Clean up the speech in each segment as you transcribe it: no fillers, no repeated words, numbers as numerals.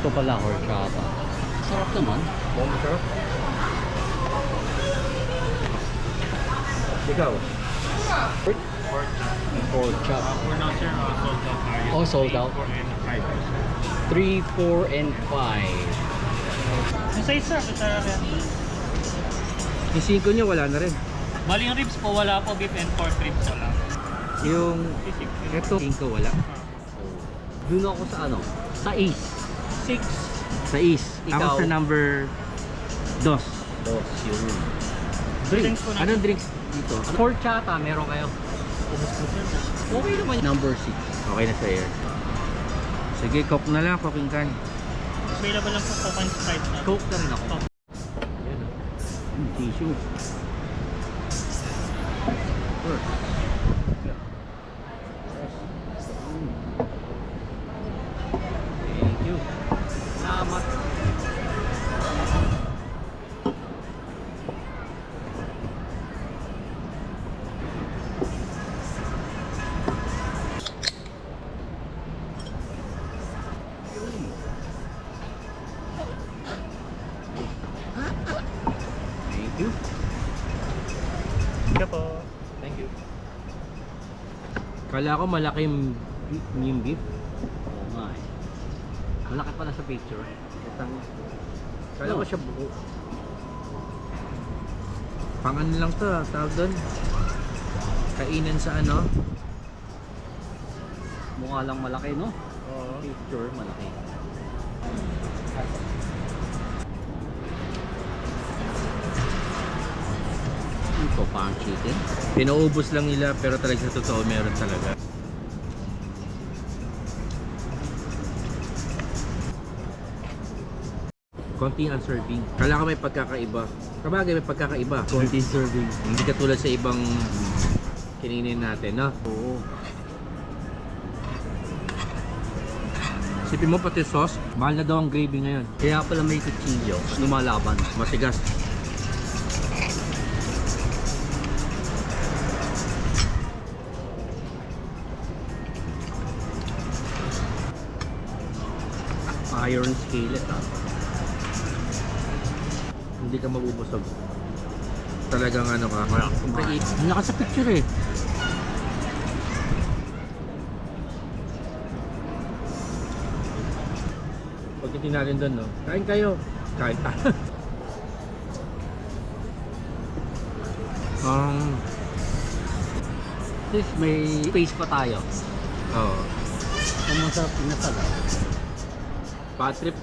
Ito pala, horchata. Sarap naman. Masarap. Ikaw? Pork chop. For now, sir, sold out tayo. Oh, sold out. 3, 4, and 5. 3, 4, and 5. Yung size, sir, kutsara rin. Yung 5 nyo, wala na rin. Bali yung ribs po, wala po. Beef and pork ribs wala. Yung... Ito, 5 wala. Doon ako sa ano? Sa Ace. 6. Sa is. Ako Ikaw? sa number 2. Dos, yun. Drinks po natin. Anong drinks dito? Horchata, meron kayo. Okay naman. Number 6. Okay na sa'yo. Sige, coke na lang, cooking can. Available lang po Coke and Sprite na. Coke na rin ako. Coke. Tissue. Thank you. Salamat. Thank you. Ika po. Thank you. Kala ko malaki yung beef. Oo nga eh. Malaki pala sa picture. Kala ko siya buo. Pang ano lang to, tawag doon. Kainan sa ano. Mukha lang malaki, no? Oo. Picture, malaki. Ito pa ang chicken. Pinaubos lang nila pero talaga sa totoo meron talaga. Konti ang serving. Kala ko may pagkakaiba. Kabagay may pagkakaiba. Konti serving. Hindi katulad sa ibang kininin natin, no? Oo. Sipin mo pati sauce, mahal na daw ang gravy ngayon. Kaya pala may kutsilyo. Lumalaban. Matigas. Iron skillet, ha? Hindi ka mabubusog. Talagang ano ka. Kumain. Ang lakas sa picture eh. Pagdating natin doon, no? Kain kayo. Kain tayo. Sis, may space pa tayo. Oo. Ang masarap pinasal, ha? Patrip.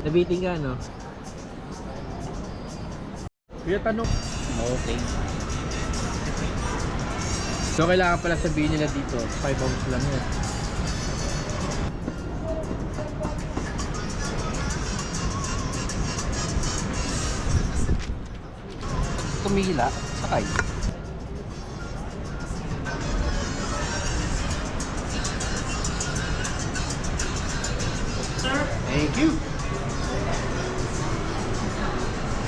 Nabiting ka, no? Kaya tanong. Okay. So, kailangan pala sabihin nila dito, 5 ounce lang yan. Tumila, sakay. Sir, Thank you.